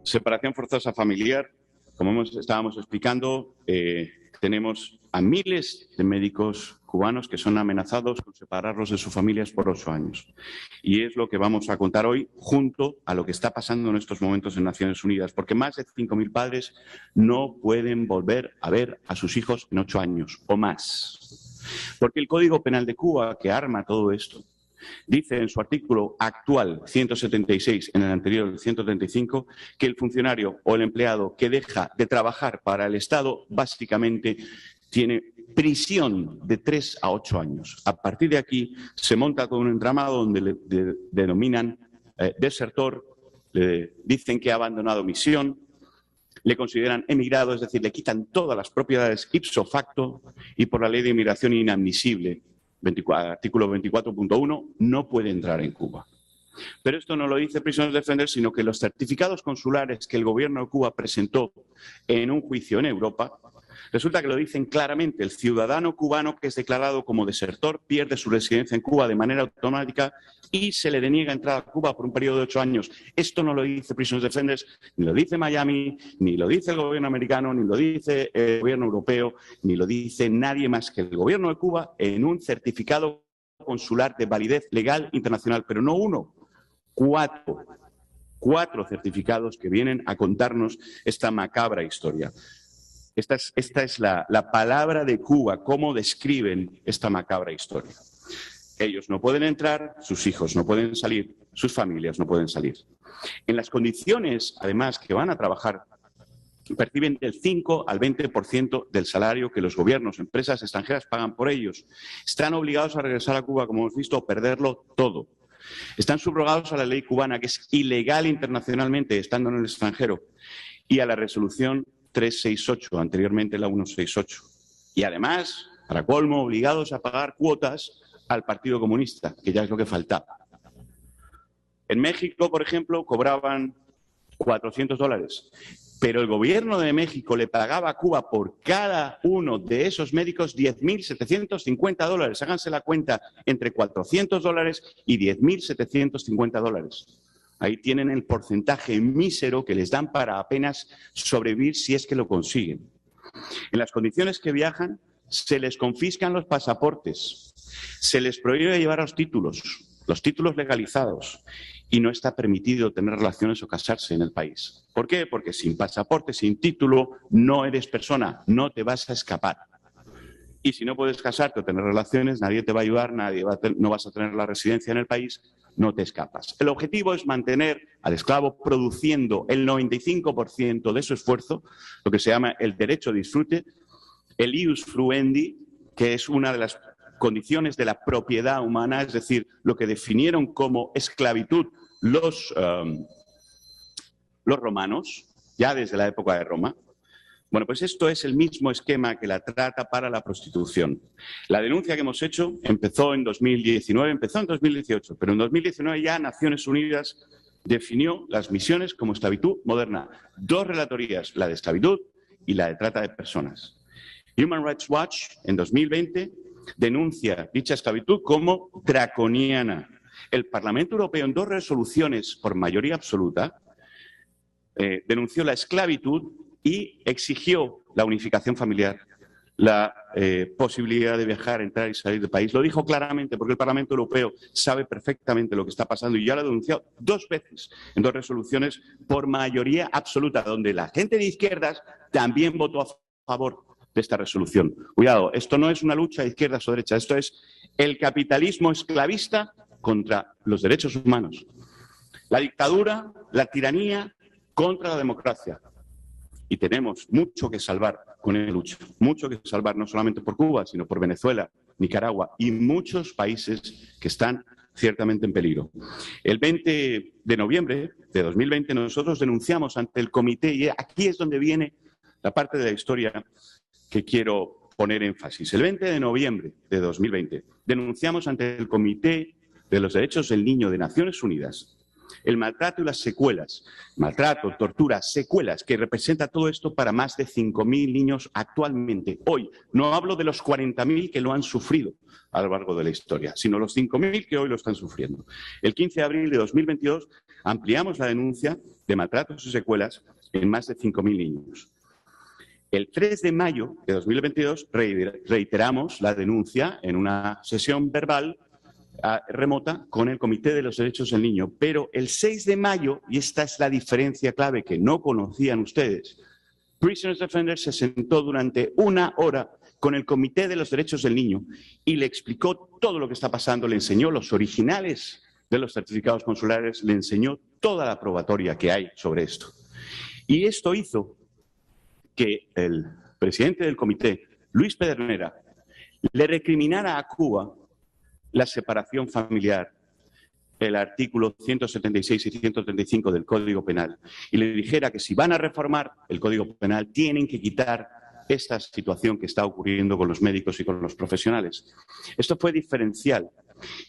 Separación forzosa familiar, como estábamos explicando, tenemos a miles de médicos cubanos que son amenazados con separarlos de sus familias por 8 años. Y es lo que vamos a contar hoy junto a lo que está pasando en estos momentos en Naciones Unidas, porque más de 5.000 padres no pueden volver a ver a sus hijos en 8 años o más. Porque el Código Penal de Cuba, que arma todo esto, dice en su artículo actual 176, en el anterior 135, que el funcionario o el empleado que deja de trabajar para el Estado básicamente tiene prisión de 3 a 8 años. A partir de aquí se monta todo un entramado donde le denominan desertor, le dicen que ha abandonado misión, le consideran emigrado, es decir, le quitan todas las propiedades ipso facto y por la ley de inmigración inadmisible, artículo 24.1, no puede entrar en Cuba. Pero esto no lo dice Prisoners Defenders, sino que los certificados consulares que el gobierno de Cuba presentó en un juicio en Europa, resulta que lo dicen claramente. El ciudadano cubano que es declarado como desertor pierde su residencia en Cuba de manera automática y se le deniega entrada a Cuba por un periodo de 8 años. Esto no lo dice Prisoners Defenders, ni lo dice Miami, ni lo dice el gobierno americano, ni lo dice el gobierno europeo, ni lo dice nadie más que el gobierno de Cuba en un certificado consular de validez legal internacional, pero no uno, 4 certificados que vienen a contarnos esta macabra historia. Esta es la palabra de Cuba, cómo describen esta macabra historia. Ellos no pueden entrar, sus hijos no pueden salir, sus familias no pueden salir. En las condiciones, además, que van a trabajar, perciben del 5 al 20% del salario que los gobiernos, empresas extranjeras pagan por ellos. Están obligados a regresar a Cuba, como hemos visto, o perderlo todo. Están subrogados a la ley cubana, que es ilegal internacionalmente, estando en el extranjero, y a la resolución 368, anteriormente la 168. Y además, para colmo, obligados a pagar cuotas al Partido Comunista, que ya es lo que faltaba. En México, por ejemplo, cobraban $400, pero el gobierno de México le pagaba a Cuba por cada uno de esos médicos $10.750. Háganse la cuenta, entre $400 y $10.750. Ahí tienen el porcentaje mísero que les dan para apenas sobrevivir si es que lo consiguen. En las condiciones que viajan, se les confiscan los pasaportes, se les prohíbe llevar los títulos legalizados y no está permitido tener relaciones o casarse en el país. ¿Por qué? Porque sin pasaporte, sin título, no eres persona, no te vas a escapar. Y si no puedes casarte o tener relaciones, nadie te va a ayudar, no vas a tener la residencia en el país, no te escapas. El objetivo es mantener al esclavo produciendo el 95% de su esfuerzo, lo que se llama el derecho a disfrute, el ius fruendi, que es una de las condiciones de la propiedad humana, es decir, lo que definieron como esclavitud los romanos, ya desde la época de Roma. Bueno, pues esto es el mismo esquema que la trata para la prostitución. La denuncia que hemos hecho empezó en 2019, empezó en 2018, pero en 2019 ya Naciones Unidas definió las misiones como esclavitud moderna. 2 relatorías, la de esclavitud y la de trata de personas. Human Rights Watch, en 2020, denuncia dicha esclavitud como draconiana. El Parlamento Europeo, en 2 resoluciones por mayoría absoluta, denunció la esclavitud y exigió la unificación familiar, la posibilidad de viajar, entrar y salir del país. Lo dijo claramente porque el Parlamento Europeo sabe perfectamente lo que está pasando y ya lo ha denunciado 2 veces en 2 resoluciones por mayoría absoluta, donde la gente de izquierdas también votó a favor de esta resolución. Cuidado, esto no es una lucha de izquierdas o derechas, esto es el capitalismo esclavista contra los derechos humanos. La dictadura, la tiranía contra la democracia. Y tenemos mucho que salvar con esa lucha, mucho que salvar no solamente por Cuba, sino por Venezuela, Nicaragua y muchos países que están ciertamente en peligro. El 20 de noviembre de 2020 nosotros denunciamos ante el comité, y aquí es donde viene la parte de la historia que quiero poner énfasis. El 20 de noviembre de 2020 denunciamos ante el Comité de los Derechos del Niño de Naciones Unidas El maltrato y las secuelas, maltrato, tortura, secuelas, que representa todo esto para más de 5.000 niños actualmente. Hoy no hablo de los 40.000 que lo han sufrido a lo largo de la historia, sino los 5.000 que hoy lo están sufriendo. El 15 de abril de 2022 ampliamos la denuncia de maltratos y secuelas en más de 5.000 niños. El 3 de mayo de 2022 reiteramos la denuncia en una sesión verbal remota con el Comité de los Derechos del Niño. Pero el 6 de mayo, y esta es la diferencia clave que no conocían ustedes, Prisoners Defenders se sentó durante 1 hora con el Comité de los Derechos del Niño y le explicó todo lo que está pasando, le enseñó los originales de los certificados consulares, le enseñó toda la probatoria que hay sobre esto. Y esto hizo que el presidente del comité, Luis Pedernera, le recriminara a Cuba la separación familiar, el artículo 176 y 135 del Código Penal, y le dijera que si van a reformar el Código Penal tienen que quitar esta situación que está ocurriendo con los médicos y con los profesionales. Esto fue diferencial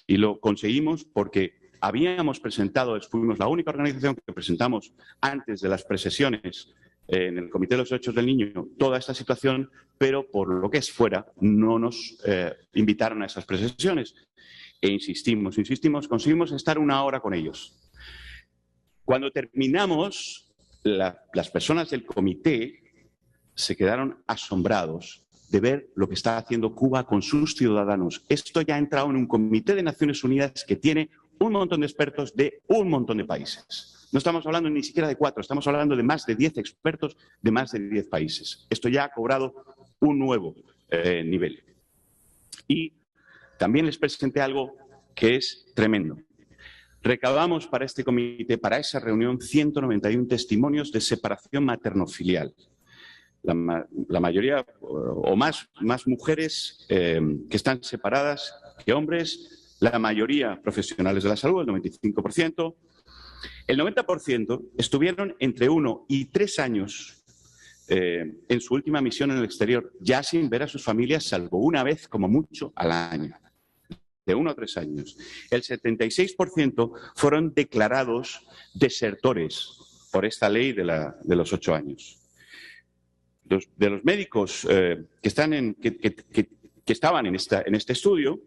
y lo conseguimos porque habíamos presentado, fuimos la única organización que presentamos antes de las presesiones en el Comité de los Derechos del Niño toda esta situación, pero por lo que es fuera no nos invitaron a esas presesiones. E insistimos, conseguimos estar 1 hora con ellos. Cuando terminamos, las personas del comité se quedaron asombrados de ver lo que está haciendo Cuba con sus ciudadanos. Esto ya ha entrado en un comité de Naciones Unidas que tiene un montón de expertos de un montón de países. No estamos hablando ni siquiera de 4, estamos hablando de más de 10 expertos de más de 10 países. Esto ya ha cobrado un nuevo nivel. Y también les presenté algo que es tremendo. Recabamos para este comité, para esa reunión, 191 testimonios de separación materno-filial. La mayoría o más mujeres que están separadas que hombres, la mayoría profesionales de la salud, el 95%. El 90% estuvieron entre 1 y 3 años en su última misión en el exterior, ya sin ver a sus familias, salvo una vez, como mucho, al año, de 1 a 3 años. El 76% fueron declarados desertores por esta ley de los 8 años. De los médicos que estaban en este estudio,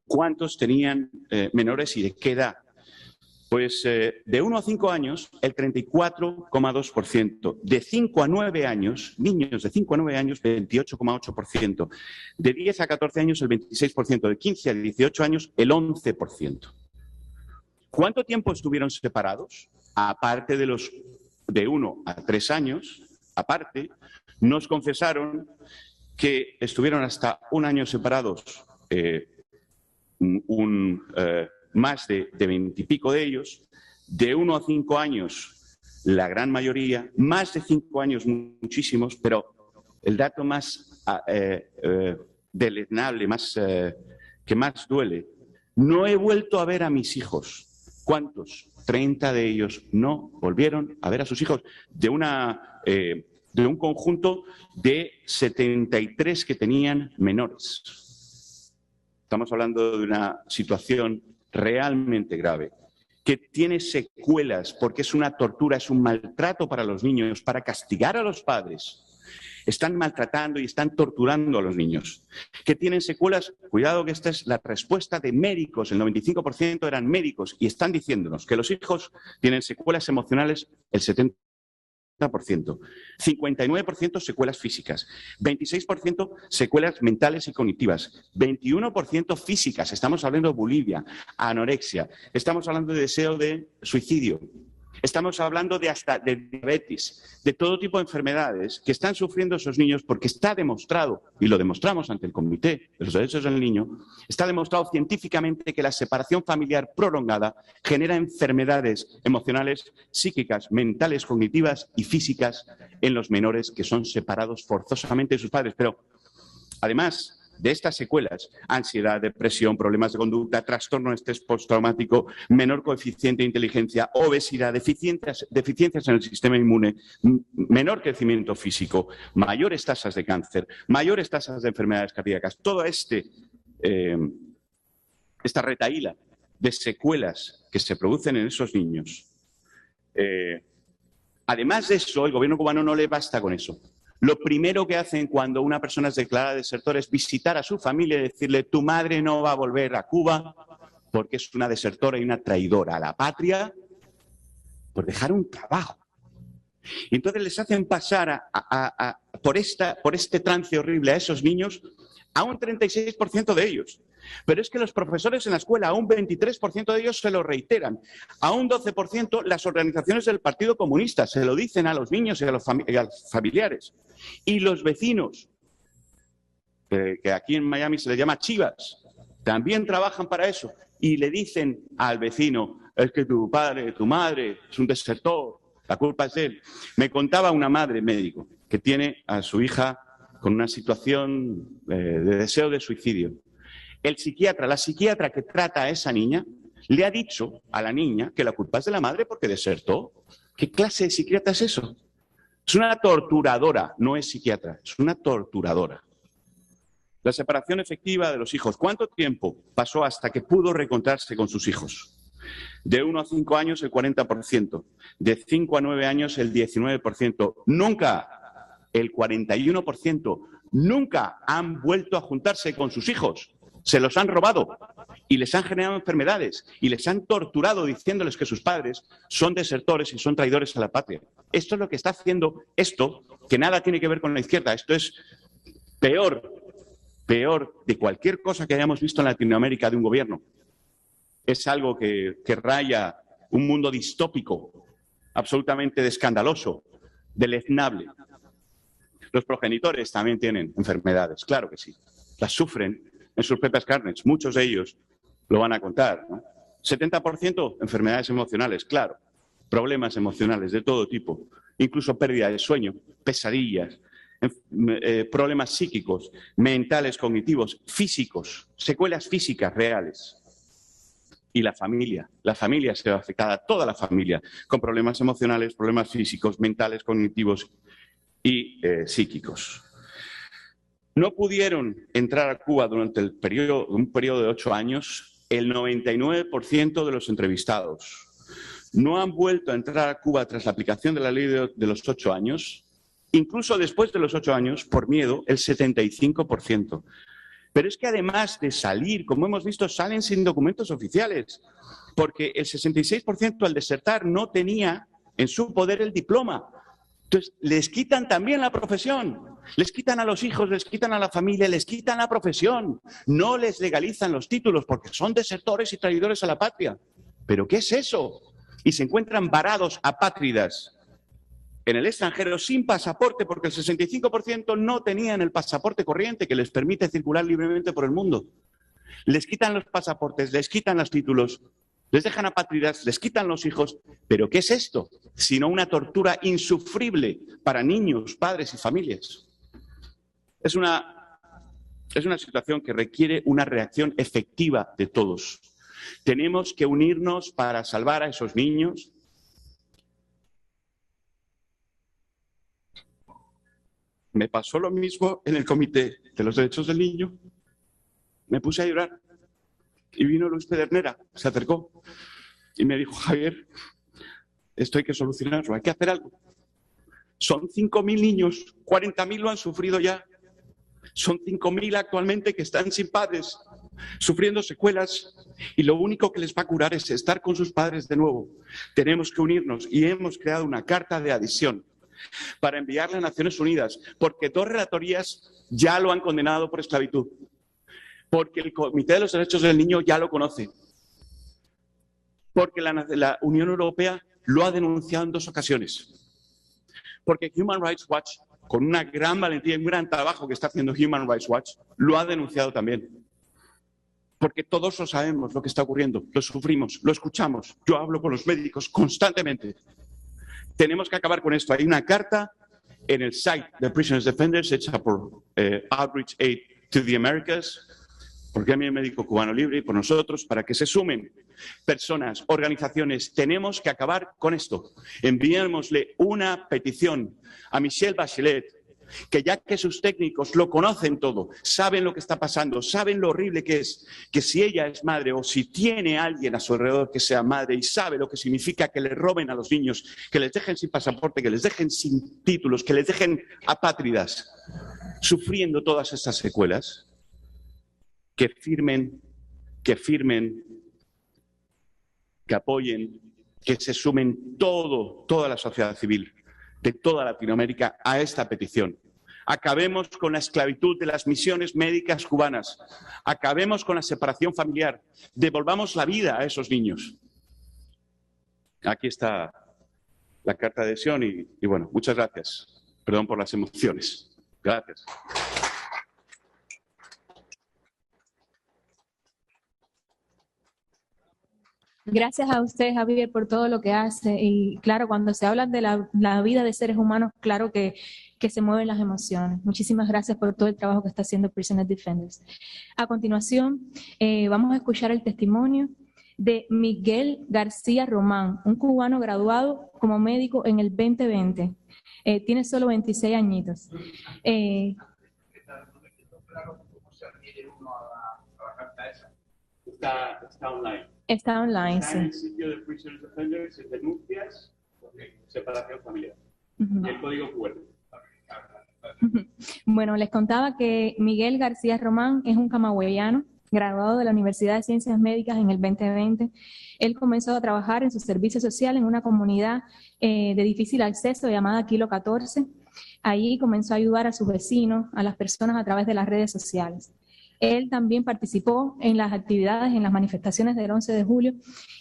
¿cuántos tenían menores y de qué edad? Pues de 1 a 5 años, el 34,2%. De 5 a 9 años, niños de 5 a 9 años, 28,8%. De 10 a 14 años, el 26%. De 15 a 18 años, el 11%. ¿Cuánto tiempo estuvieron separados? Aparte de los de 1 a 3 años, aparte, nos confesaron que estuvieron hasta 1 año separados, más de 20 y pico de ellos, de 1 a 5 años, la gran mayoría, más de 5 años, muchísimos, pero el dato más deleznable, que más duele, no he vuelto a ver a mis hijos. ¿Cuántos? 30 de ellos no volvieron a ver a sus hijos de un conjunto de 73 que tenían menores. Estamos hablando de una situación realmente grave, que tiene secuelas porque es una tortura, es un maltrato para los niños, para castigar a los padres. Están maltratando y están torturando a los niños. Que tienen secuelas, cuidado que esta es la respuesta de médicos, el 95% eran médicos y están diciéndonos que los hijos tienen secuelas emocionales el 70%. 59% secuelas físicas, 26% secuelas mentales y cognitivas, 21% físicas, estamos hablando de bulimia, anorexia, estamos hablando de deseo de suicidio, estamos hablando de hasta de diabetes, de todo tipo de enfermedades que están sufriendo esos niños porque está demostrado, y lo demostramos ante el Comité de los Derechos del Niño, está demostrado científicamente que la separación familiar prolongada genera enfermedades emocionales, psíquicas, mentales, cognitivas y físicas en los menores que son separados forzosamente de sus padres. Pero, además de estas secuelas, ansiedad, depresión, problemas de conducta, trastorno de estrés postraumático, menor coeficiente de inteligencia, obesidad, deficiencias en el sistema inmune, menor crecimiento físico, mayores tasas de cáncer, mayores tasas de enfermedades cardíacas, toda esta retahíla de secuelas que se producen en esos niños. Además de eso, el gobierno cubano no le basta con eso. Lo primero que hacen cuando una persona es declarada desertora es visitar a su familia y decirle: tu madre no va a volver a Cuba porque es una desertora y una traidora a la patria por dejar un trabajo. Y entonces les hacen pasar por este trance horrible a esos niños, a un 36% de ellos. Pero es que los profesores en la escuela, a un 23% de ellos se lo reiteran. A un 12% las organizaciones del Partido Comunista se lo dicen a los niños y a los familiares. Y los vecinos, que aquí en Miami se les llama chivas, también trabajan para eso. Y le dicen al vecino: es que tu padre, tu madre es un desertor, la culpa es de él. Me contaba una madre médico que tiene a su hija con una situación de deseo de suicidio. La psiquiatra que trata a esa niña, le ha dicho a la niña que la culpa es de la madre porque desertó. ¿Qué clase de psiquiatra es eso? Es una torturadora, no es psiquiatra, es una torturadora. La separación efectiva de los hijos. ¿Cuánto tiempo pasó hasta que pudo reencontrarse con sus hijos? De 1 a 5 años, el 40%. De 5 a 9 años, el 19%. Nunca, el 41%, nunca han vuelto a juntarse con sus hijos. Se los han robado y les han generado enfermedades y les han torturado diciéndoles que sus padres son desertores y son traidores a la patria. Esto es lo que está haciendo esto, que nada tiene que ver con la izquierda. Esto es peor de cualquier cosa que hayamos visto en Latinoamérica de un gobierno. Es algo que raya un mundo distópico, absolutamente escandaloso, deleznable. Los progenitores también tienen enfermedades, claro que sí. Las sufren en sus propias carnes. Muchos de ellos lo van a contar, ¿no? 70% enfermedades emocionales, claro. Problemas emocionales de todo tipo. Incluso pérdida de sueño, pesadillas, problemas psíquicos, mentales, cognitivos, físicos, secuelas físicas reales. Y la familia se ve afectada, toda la familia, con problemas emocionales, problemas físicos, mentales, cognitivos y psíquicos. No pudieron entrar a Cuba durante un periodo de 8 años el 99% de los entrevistados. No han vuelto a entrar a Cuba tras la aplicación de la ley de los 8 años, incluso después de los 8 años, por miedo, el 75%. Pero es que además de salir, como hemos visto, salen sin documentos oficiales, porque el 66% al desertar no tenía en su poder el diploma. Entonces, les quitan también la profesión, les quitan a los hijos, les quitan a la familia, les quitan la profesión, no les legalizan los títulos porque son desertores y traidores a la patria. ¿Pero qué es eso? Y se encuentran varados apátridas en el extranjero sin pasaporte porque el 65% no tenían el pasaporte corriente que les permite circular libremente por el mundo. Les quitan los pasaportes, les quitan los títulos, les dejan apátridas, les quitan los hijos. ¿Pero qué es esto? Sino una tortura insufrible para niños, padres y familias. Es una situación que requiere una reacción efectiva de todos. Tenemos que unirnos para salvar a esos niños. Me pasó lo mismo en el Comité de los Derechos del Niño. Me puse a llorar. Y vino Luis Pedernera, se acercó y me dijo: Javier, esto hay que solucionarlo, hay que hacer algo. Son 5.000 niños, 40.000 lo han sufrido ya. Son 5.000 actualmente que están sin padres, sufriendo secuelas, y lo único que les va a curar es estar con sus padres de nuevo. Tenemos que unirnos y hemos creado una carta de adhesión para enviarla a Naciones Unidas, porque 2 relatorías ya lo han condenado por esclavitud. Porque el Comité de los Derechos del Niño ya lo conoce. Porque la Unión Europea lo ha denunciado en 2 ocasiones. Porque Human Rights Watch, con una gran valentía y un gran trabajo que está haciendo Human Rights Watch, lo ha denunciado también. Porque todos lo sabemos lo que está ocurriendo, lo sufrimos, lo escuchamos. Yo hablo con los médicos constantemente. Tenemos que acabar con esto. Hay una carta en el site de Prisoners Defenders hecha por Outreach Aid to the Americas, porque a mí el Médico Cubano Libre y por nosotros, para que se sumen personas, organizaciones. Tenemos que acabar con esto. Enviémosle una petición a Michelle Bachelet que ya que sus técnicos lo conocen todo, saben lo que está pasando, saben lo horrible que es, que si ella es madre o si tiene alguien a su alrededor que sea madre y sabe lo que significa que le roben a los niños, que les dejen sin pasaporte, que les dejen sin títulos, que les dejen apátridas, sufriendo todas estas secuelas, que firmen, que apoyen, que se sumen toda la sociedad civil de toda Latinoamérica a esta petición. Acabemos con la esclavitud de las misiones médicas cubanas. Acabemos con la separación familiar. Devolvamos la vida a esos niños. Aquí está la carta de adhesión y bueno, muchas gracias. Perdón por las emociones. Gracias. Gracias a usted, Javier, por todo lo que hace. Y claro, cuando se habla de la vida de seres humanos, claro que se mueven las emociones. Muchísimas gracias por todo el trabajo que está haciendo Prisoner Defenders. A continuación, vamos a escuchar el testimonio de Miguel García Román, un cubano graduado como médico en el 2020. Tiene solo 26 añitos. Está online. Está online, Está sí. en el sitio de Prisoner Defenders, en denuncias, separación familiar. Y el código QR. Bueno, les contaba que Miguel García Román es un camagüeyano, graduado de la Universidad de Ciencias Médicas en el 2020. Él comenzó a trabajar en su servicio social en una comunidad de difícil acceso llamada Kilo 14. Allí comenzó a ayudar a sus vecinos, a las personas a través de las redes sociales. Él también participó en las actividades, en las manifestaciones del 11 de julio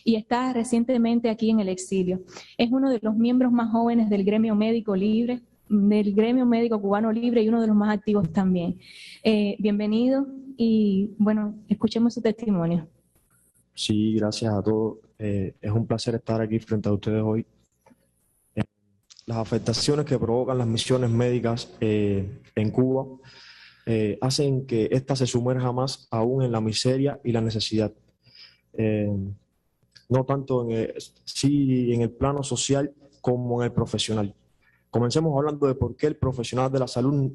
y está recientemente aquí en el exilio. Es uno de los miembros más jóvenes del gremio médico libre, del gremio médico cubano libre y uno de los más activos también. Bienvenido y bueno, escuchemos su testimonio. Sí, gracias a todos. Es un placer estar aquí frente a ustedes hoy. Las afectaciones que provocan las misiones médicas en Cuba hacen que ésta se sumerja más aún en la miseria y la necesidad. No tanto sí en el plano social como en el profesional. Comencemos hablando de por qué el profesional de la salud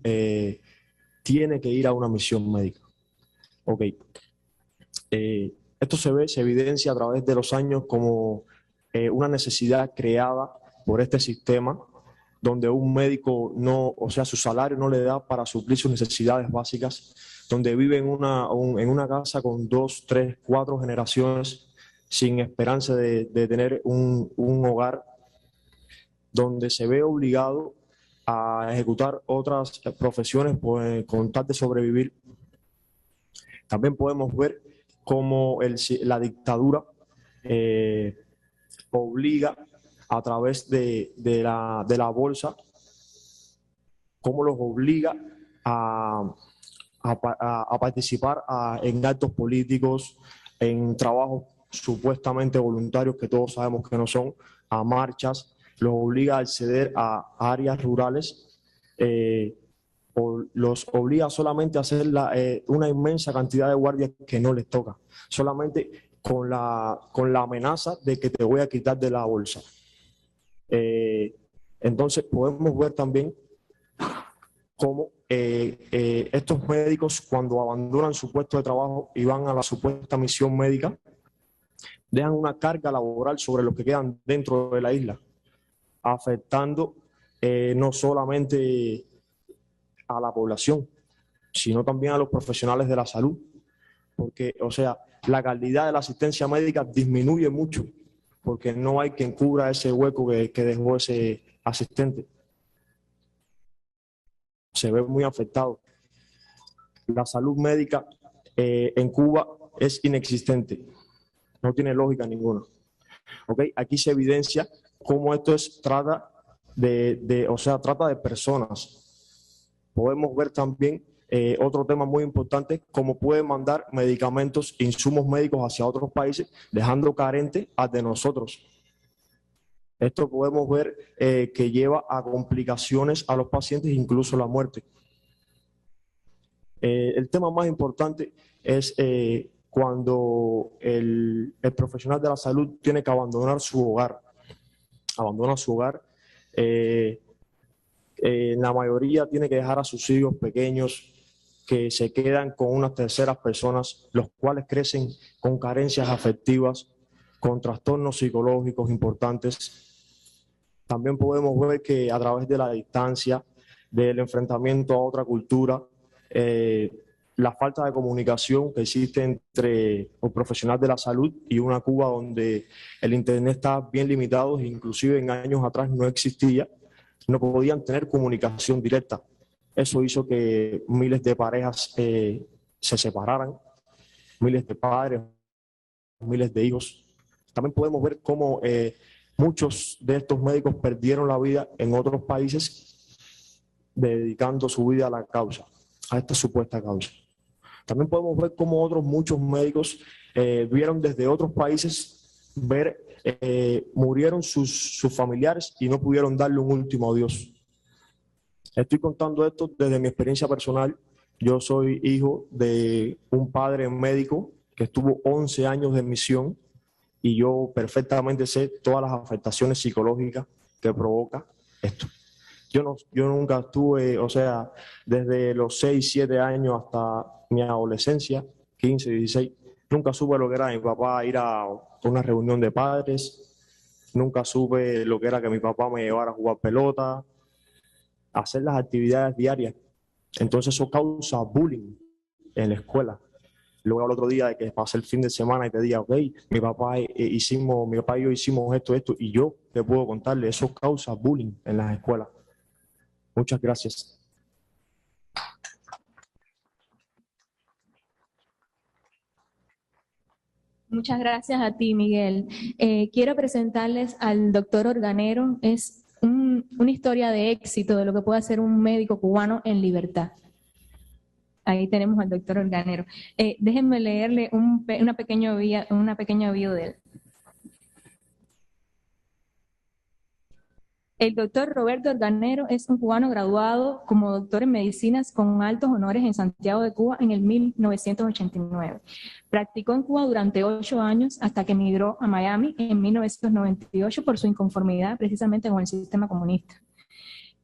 tiene que ir a una misión médica. Ok. Esto se evidencia a través de los años como una necesidad creada por este sistema donde un médico su salario no le da para suplir sus necesidades básicas, donde vive en una casa con 2, 3, 4 generaciones sin esperanza de tener un hogar, donde se ve obligado a ejecutar otras profesiones con tal de sobrevivir. También podemos ver cómo la dictadura obliga a través de la bolsa, cómo los obliga a participar en actos políticos, en trabajos supuestamente voluntarios que todos sabemos que no son, a marchas, los obliga a acceder a áreas rurales, los obliga solamente a hacer una inmensa cantidad de guardias que no les toca, solamente con la amenaza de que te voy a quitar de la bolsa. Entonces podemos ver también cómo estos médicos, cuando abandonan su puesto de trabajo y van a la supuesta misión médica, dejan una carga laboral sobre los que quedan dentro de la isla, afectando no solamente a la población, sino también a los profesionales de la salud, porque, o sea, la calidad de la asistencia médica disminuye mucho, porque no hay quien cubra ese hueco que dejó ese asistente. Se ve muy afectado. La salud médica en Cuba es inexistente, no tiene lógica ninguna. ¿Okay? Aquí se evidencia cómo esto trata de personas. Podemos ver también otro tema muy importante, cómo puede mandar medicamentos, insumos médicos hacia otros países, dejando carente a de nosotros. Esto podemos ver que lleva a complicaciones a los pacientes, incluso la muerte. El tema más importante es cuando el profesional de la salud tiene que abandonar su hogar. Abandona su hogar. La mayoría tiene que dejar a sus hijos pequeños que se quedan con unas terceras personas, los cuales crecen con carencias afectivas, con trastornos psicológicos importantes. También podemos ver que a través de la distancia, del enfrentamiento a otra cultura, la falta de comunicación que existe entre un profesional de la salud y una Cuba donde el internet está bien limitado, inclusive en años atrás no existía, no podían tener comunicación directa. Eso hizo que miles de parejas se separaran, miles de padres, miles de hijos. También podemos ver cómo muchos de estos médicos perdieron la vida en otros países dedicando su vida a la causa, a esta supuesta causa. También podemos ver cómo muchos médicos vieron desde otros países murieron sus familiares y no pudieron darle un último adiós. Estoy contando esto desde mi experiencia personal. Yo soy hijo de un padre médico que estuvo 11 años de misión y yo perfectamente sé todas las afectaciones psicológicas que provoca esto. Yo nunca estuve, o sea, desde los 6, 7 años hasta mi adolescencia, 15, 16, nunca supe lo que era mi papá ir a una reunión de padres, nunca supe lo que era que mi papá me llevara a jugar pelota, a hacer las actividades diarias. Entonces eso causa bullying en la escuela. Luego al otro día de que pase el fin de semana y te diga, ok, mi papá y yo hicimos esto, y yo te puedo contarle, eso causa bullying en las escuelas. Muchas gracias. Muchas gracias a ti, Miguel. Quiero presentarles al doctor Organero. Es una historia de éxito de lo que puede hacer un médico cubano en libertad. Ahí tenemos al doctor Organero. Déjenme leerle una pequeña bio de él. El doctor Roberto Organero es un cubano graduado como doctor en medicinas con altos honores en Santiago de Cuba en el 1989. Practicó en Cuba durante 8 años hasta que emigró a Miami en 1998 por su inconformidad precisamente con el sistema comunista.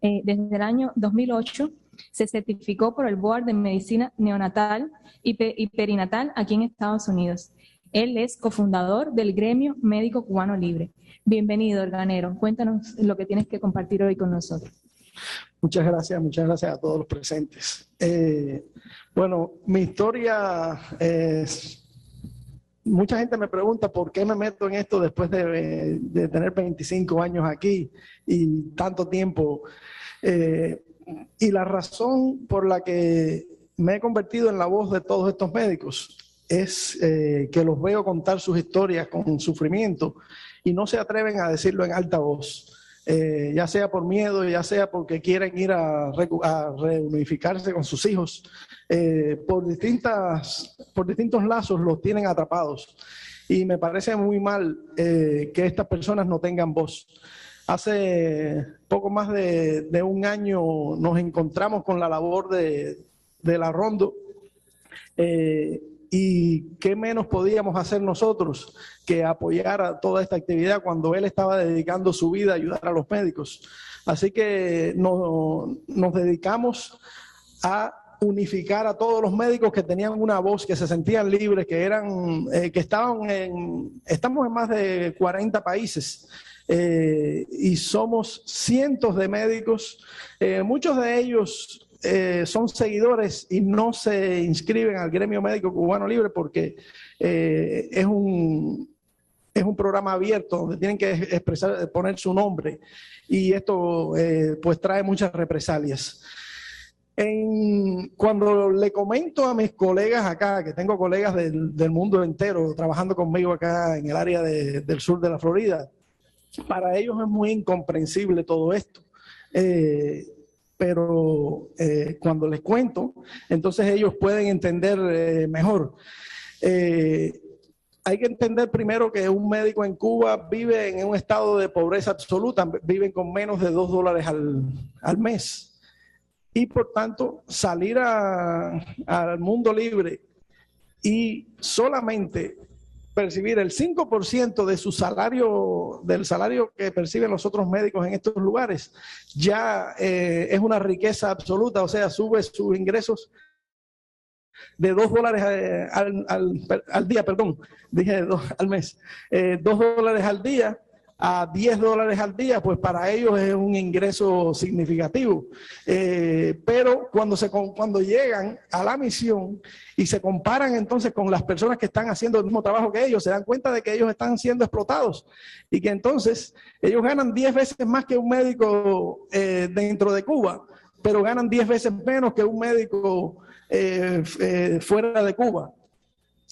Desde el año 2008 se certificó por el Board de Medicina Neonatal y Perinatal aquí en Estados Unidos. Él es cofundador del Gremio Médico Cubano Libre. Bienvenido, Organero. Cuéntanos lo que tienes que compartir hoy con nosotros. Muchas gracias a todos los presentes. Bueno, mi historia es... Mucha gente me pregunta por qué me meto en esto después de tener 25 años aquí y tanto tiempo. Y la razón por la que me he convertido en la voz de todos estos médicos es que los veo contar sus historias con sufrimiento y no se atreven a decirlo en alta voz, ya sea por miedo, ya sea porque quieren ir a reunificarse con sus hijos. Por distintos lazos los tienen atrapados y me parece muy mal que estas personas no tengan voz. Hace poco más de un año nos encontramos con la labor de la Rondo y qué menos podíamos hacer nosotros que apoyar a toda esta actividad cuando él estaba dedicando su vida a ayudar a los médicos. Así que nos dedicamos a unificar a todos los médicos que tenían una voz, que se sentían libres, estamos en más de 40 países y somos cientos de médicos, muchos de ellos son seguidores y no se inscriben al Gremio Médico Cubano Libre porque es un programa abierto donde tienen que poner su nombre y esto pues trae muchas represalias. Cuando le comento a mis colegas acá, que tengo colegas del mundo entero trabajando conmigo acá en el área del sur de la Florida, para ellos es muy incomprensible todo esto. Pero cuando les cuento, entonces ellos pueden entender mejor. Hay que entender primero que un médico en Cuba vive en un estado de pobreza absoluta, viven con menos de $2 al mes. Y por tanto, salir al mundo libre y solamente percibir el 5% de su salario, del salario que perciben los otros médicos en estos lugares, ya es una riqueza absoluta, o sea, sube sus ingresos de $2 al día, perdón, dije al mes, $2 al día a $10 al día, pues para ellos es un ingreso significativo. Pero cuando llegan a la misión y se comparan entonces con las personas que están haciendo el mismo trabajo que ellos, se dan cuenta de que ellos están siendo explotados y que entonces ellos ganan 10 veces más que un médico dentro de Cuba, pero ganan 10 veces menos que un médico fuera de Cuba.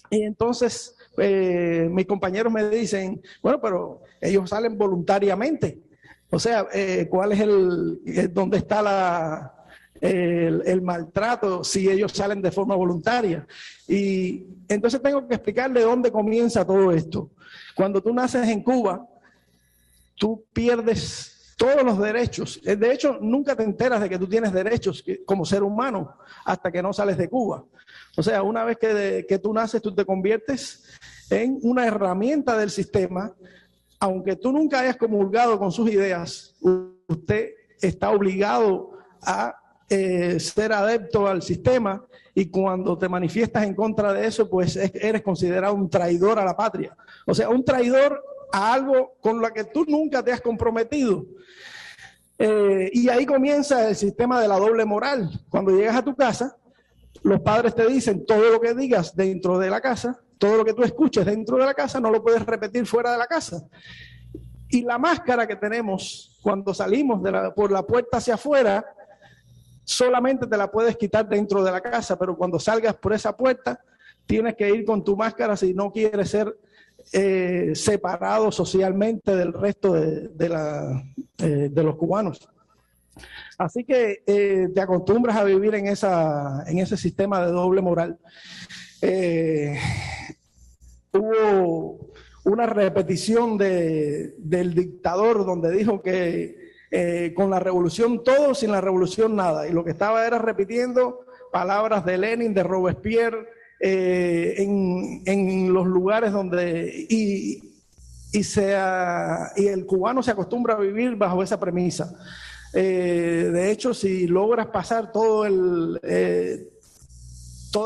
Y entonces mis compañeros me dicen, bueno, pero ellos salen voluntariamente. O sea, ¿cuál es dónde está el maltrato si ellos salen de forma voluntaria? Y entonces tengo que explicarle dónde comienza todo esto. Cuando tú naces en Cuba, tú pierdes todos los derechos. De hecho, nunca te enteras de que tú tienes derechos como ser humano hasta que no sales de Cuba. O sea, una vez que tú naces, tú te conviertes en una herramienta del sistema. Aunque tú nunca hayas comulgado con sus ideas, usted está obligado a ser adepto al sistema, y cuando te manifiestas en contra de eso, pues eres considerado un traidor a la patria. O sea, un traidor a algo con lo que tú nunca te has comprometido. Y ahí comienza el sistema de la doble moral. Cuando llegas a tu casa, los padres te dicen todo lo que digas dentro de la casa, todo lo que tú escuches dentro de la casa, no lo puedes repetir fuera de la casa. Y la máscara que tenemos cuando salimos por la puerta hacia afuera, solamente te la puedes quitar dentro de la casa, pero cuando salgas por esa puerta, tienes que ir con tu máscara si no quieres ser separado socialmente del resto de los cubanos. Así que te acostumbras a vivir en ese sistema de doble moral. Hubo una repetición del dictador donde dijo que con la revolución todo, sin la revolución nada. Y lo que estaba era repitiendo palabras de Lenin, de Robespierre, en los lugares donde... Y el cubano se acostumbra a vivir bajo esa premisa. De hecho, si logras pasar toda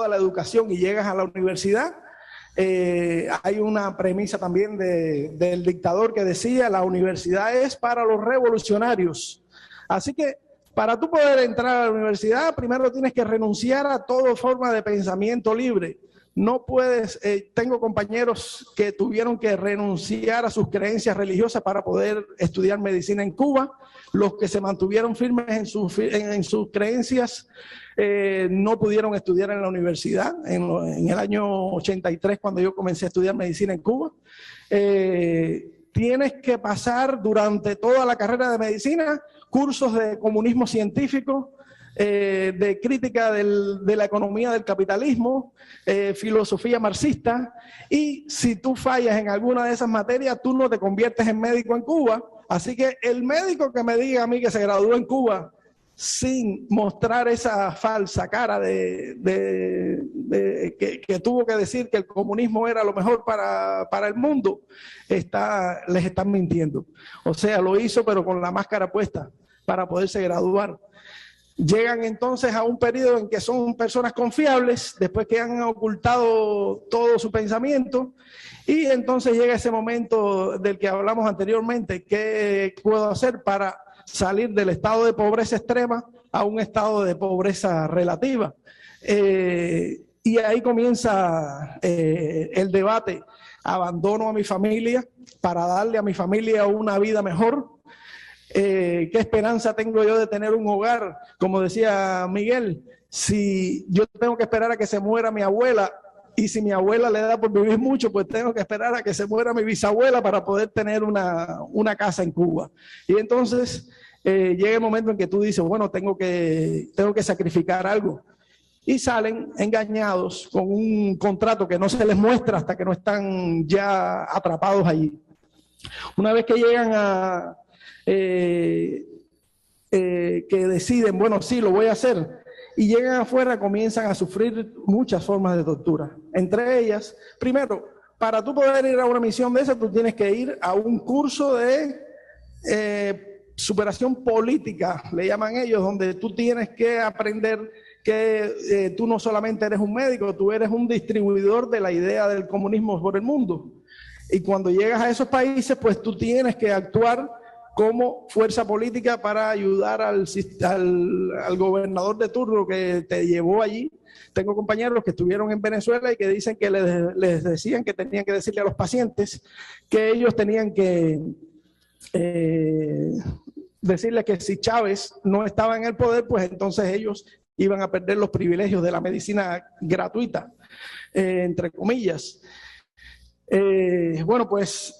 la educación y llegas a la universidad, hay una premisa también del dictador que decía: la universidad es para los revolucionarios. Así que para tú poder entrar a la universidad, primero tienes que renunciar a toda forma de pensamiento libre. No puedes, tengo compañeros que tuvieron que renunciar a sus creencias religiosas para poder estudiar medicina en Cuba. Los que se mantuvieron firmes en sus creencias no pudieron estudiar en la universidad. En el año 83, cuando yo comencé a estudiar medicina en Cuba, tienes que pasar durante toda la carrera de medicina cursos de comunismo científico, de crítica de la economía del capitalismo, filosofía marxista, y si tú fallas en alguna de esas materias, tú no te conviertes en médico en Cuba. Así que el médico que me diga a mí que se graduó en Cuba sin mostrar esa falsa cara que tuvo que decir que el comunismo era lo mejor para el mundo, les están mintiendo. O sea, lo hizo pero con la máscara puesta para poderse graduar. Llegan entonces a un periodo en que son personas confiables, después que han ocultado todo su pensamiento, y entonces llega ese momento del que hablamos anteriormente: ¿qué puedo hacer para salir del estado de pobreza extrema a un estado de pobreza relativa? Y ahí comienza el debate: ¿abandono a mi familia para darle a mi familia una vida mejor? ¿Qué esperanza tengo yo de tener un hogar? Como decía Miguel, si yo tengo que esperar a que se muera mi abuela, y si mi abuela le da por vivir mucho, pues tengo que esperar a que se muera mi bisabuela para poder tener una casa en Cuba. Y entonces llega el momento en que tú dices, bueno, tengo que sacrificar algo. Y salen engañados con un contrato que no se les muestra hasta que no están ya atrapados allí. Una vez que llegan que deciden, bueno, sí, lo voy a hacer, y llegan afuera, comienzan a sufrir muchas formas de tortura. Entre ellas, primero, para tú poder ir a una misión de esa, tú tienes que ir a un curso de superación política, le llaman ellos, donde tú tienes que aprender que tú no solamente eres un médico, tú eres un distribuidor de la idea del comunismo por el mundo. Y cuando llegas a esos países, pues tú tienes que actuar como fuerza política para ayudar al gobernador de turno que te llevó allí. Tengo compañeros que estuvieron en Venezuela y que dicen que les decían que tenían que decirle a los pacientes que ellos tenían que decirle que si Chávez no estaba en el poder, pues entonces ellos iban a perder los privilegios de la medicina gratuita, entre comillas. Bueno, pues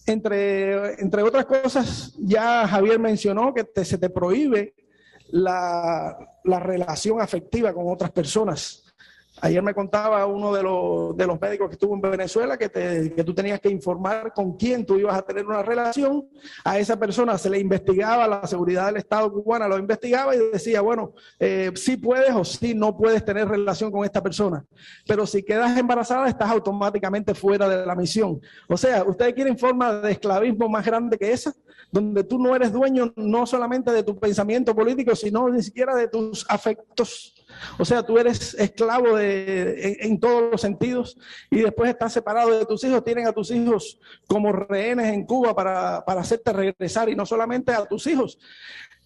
entre otras cosas, ya Javier mencionó que se te prohíbe la relación afectiva con otras personas. Ayer me contaba uno de los médicos que estuvo en Venezuela que tú tenías que informar con quién tú ibas a tener una relación. A esa persona se le investigaba, la seguridad del Estado cubana lo investigaba y decía, bueno, sí puedes o sí no puedes tener relación con esta persona. Pero si quedas embarazada, estás automáticamente fuera de la misión. O sea, ¿ustedes quieren forma de esclavismo más grande que esa? Donde tú no eres dueño no solamente de tu pensamiento político, sino ni siquiera de tus afectos. O sea, tú eres esclavo en todos los sentidos y después estás separado de tus hijos. Tienen a tus hijos como rehenes en Cuba para hacerte regresar, y no solamente a tus hijos.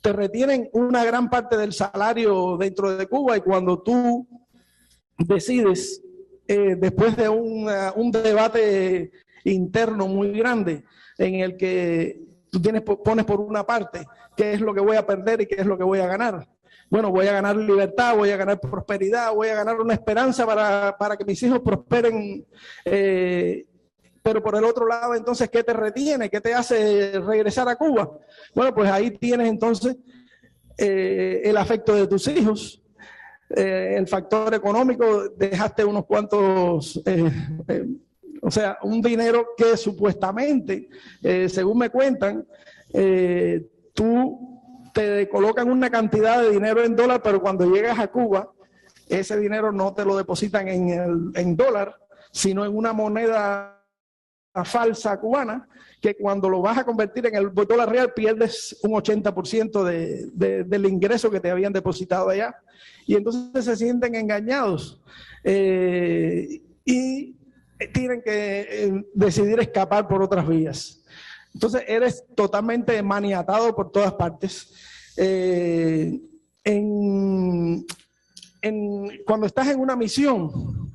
Te retienen una gran parte del salario dentro de Cuba, y cuando tú decides, después de un debate interno muy grande en el que tú pones por una parte qué es lo que voy a perder y qué es lo que voy a ganar. Bueno, voy a ganar libertad, voy a ganar prosperidad, voy a ganar una esperanza para que mis hijos prosperen. Pero por el otro lado, entonces, ¿qué te retiene? ¿Qué te hace regresar a Cuba? Bueno, pues ahí tienes entonces el afecto de tus hijos, el factor económico, dejaste unos cuantos... o sea, un dinero que supuestamente, según me cuentan, tú te colocan una cantidad de dinero en dólar, pero cuando llegas a Cuba, ese dinero no te lo depositan en dólar, sino en una moneda falsa cubana, que cuando lo vas a convertir en el dólar real pierdes un 80% del ingreso que te habían depositado allá. Y entonces se sienten engañados y tienen que decidir escapar por otras vías. Entonces eres totalmente maniatado por todas partes. Cuando estás en una misión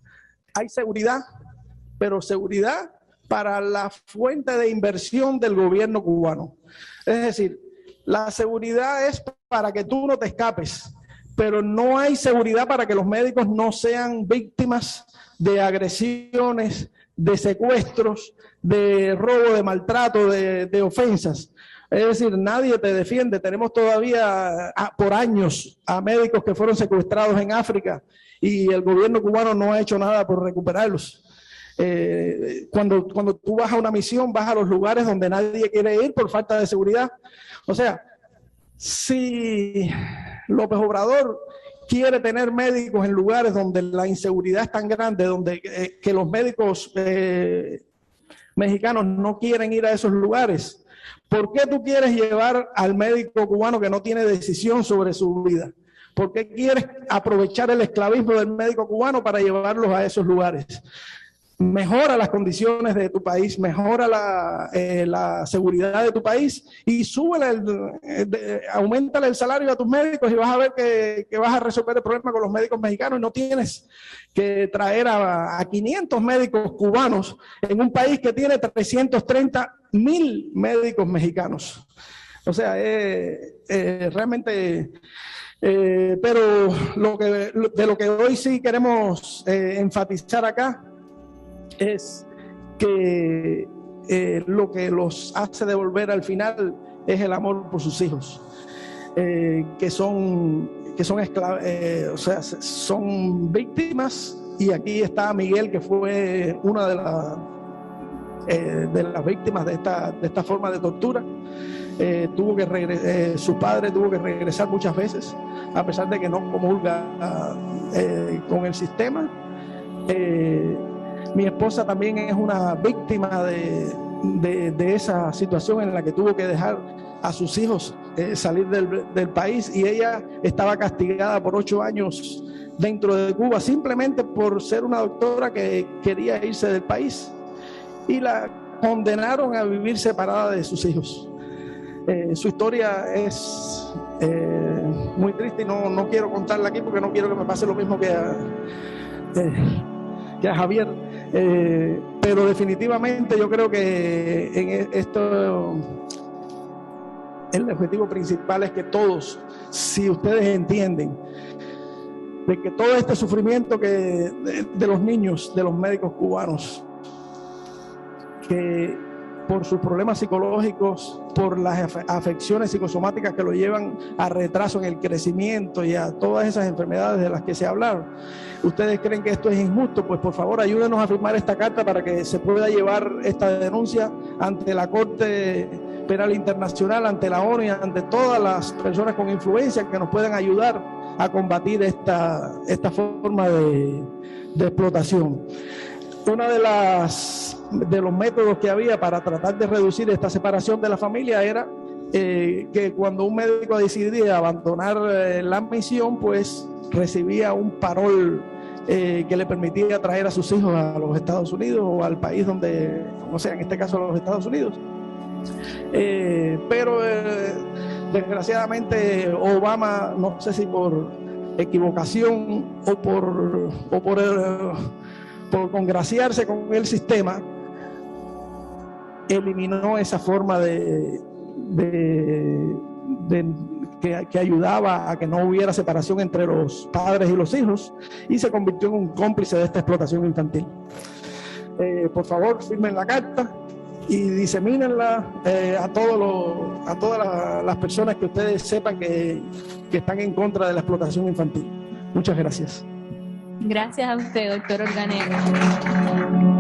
hay seguridad, pero seguridad para la fuente de inversión del gobierno cubano. Es decir, la seguridad es para que tú no te escapes, pero no hay seguridad para que los médicos no sean víctimas de agresiones, de secuestros, de robo, de maltrato, de ofensas. Es decir, nadie te defiende. Tenemos todavía por años a médicos que fueron secuestrados en África y el gobierno cubano no ha hecho nada por recuperarlos. Cuando tú vas a una misión, vas a los lugares donde nadie quiere ir por falta de seguridad. O sea, si López Obrador quiere tener médicos en lugares donde la inseguridad es tan grande, donde que los médicos mexicanos no quieren ir a esos lugares, ¿por qué tú quieres llevar al médico cubano que no tiene decisión sobre su vida? ¿Por qué quieres aprovechar el esclavismo del médico cubano para llevarlos a esos lugares? Mejora las condiciones de tu país, mejora la seguridad de tu país y auméntale el salario a tus médicos y vas a ver que vas a resolver el problema con los médicos mexicanos. Y no tienes que traer a 500 médicos cubanos en un país que tiene 330,000 médicos mexicanos. O sea, realmente... pero de lo que hoy sí queremos enfatizar acá es que lo que los hace devolver al final es el amor por sus hijos, que son o sea, son víctimas. Y aquí está Miguel, que fue una de las víctimas de esta forma de tortura. Tuvo que regresar, su padre tuvo que regresar muchas veces, a pesar de que no comulga con el sistema. Mi esposa también es una víctima de esa situación en la que tuvo que dejar a sus hijos salir del país, y ella estaba castigada por 8 años dentro de Cuba simplemente por ser una doctora que quería irse del país, y la condenaron a vivir separada de sus hijos. Su historia es muy triste y no quiero contarla aquí porque no quiero que me pase lo mismo que a Javier, pero definitivamente yo creo que en esto el objetivo principal es que todos, si ustedes entienden de que todo este sufrimiento de los niños, de los médicos cubanos, que por sus problemas psicológicos, por las afecciones psicosomáticas que lo llevan a retraso en el crecimiento y a todas esas enfermedades de las que se hablaron, ¿ustedes creen que esto es injusto? Pues por favor ayúdenos a firmar esta carta para que se pueda llevar esta denuncia ante la Corte Penal Internacional, ante la ONU y ante todas las personas con influencia que nos puedan ayudar a combatir esta forma de explotación. Uno de los métodos que había para tratar de reducir esta separación de la familia era que cuando un médico decidía abandonar la misión, pues recibía un parol que le permitía traer a sus hijos a los Estados Unidos o al país donde, o sea, en este caso a los Estados Unidos. Pero desgraciadamente Obama, no sé si por equivocación o por congraciarse con el sistema, eliminó esa forma que ayudaba a que no hubiera separación entre los padres y los hijos, y se convirtió en un cómplice de esta explotación infantil. Por favor, firmen la carta y disemínenla a todas las personas que ustedes sepan que están en contra de la explotación infantil. Muchas gracias. Gracias a usted, doctor Organero.